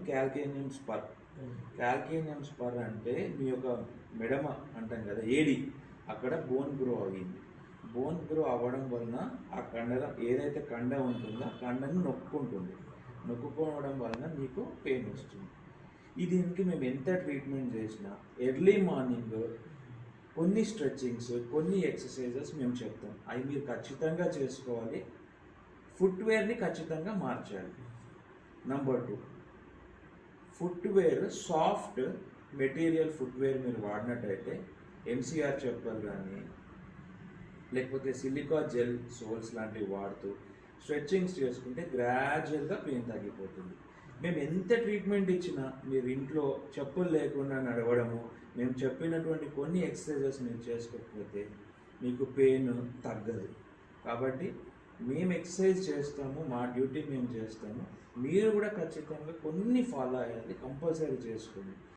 Calcaneum spur. Calcaneum spur అంటే మీ యొక్క మెడమ అంటాం కదా, ఏడి అక్కడ బోన్ గ్రో అయ్యింది. బోన్ గ్రో అవ్వడం వలన ఆ కండరం ఏదైతే కండ ఉంటుందో ఆ కండను నొక్కుకోవడం వలన మీకు పెయిన్ వస్తుంది. దీనికి మేము ఎంత ట్రీట్మెంట్ చేసినా ఎర్లీ మార్నింగ్ కొన్ని స్ట్రెచ్చింగ్స్, కొన్ని ఎక్సర్సైజెస్ మేము చెప్తాం. అవి మీరు ఖచ్చితంగా చేసుకోవాలి. ఫుట్వేర్ని ఖచ్చితంగా మార్చాలి. Number 2, footwear soft material footwear మీరు వాడినట్టయితే ఎంసీఆర్ చెప్పలు కానీ లేకపోతే సిలికా జెల్ సోల్స్ లాంటివి వాడుతూ స్ట్రెచ్చింగ్స్ చేసుకుంటే గ్రాడ్యువల్గా పెయిన్ తగ్గిపోతుంది. మేము ఎంత ట్రీట్మెంట్ ఇచ్చినా మీరు ఇంట్లో చెప్పులు లేకుండా నడవడము, మేము చెప్పినటువంటి కొన్ని ఎక్సర్సైజెస్ మీరు చేసుకోకపోతే మీకు పెయిన్ తగ్గదు. కాబట్టి మేము ఎక్సర్సైజ్ చేస్తాము, మా డ్యూటీ మేము చేస్తాము. మీరు కూడా ఖచ్చితంగా కొన్ని ఫాలో అయ్యాలి, కంపల్సరీ చేసుకోండి.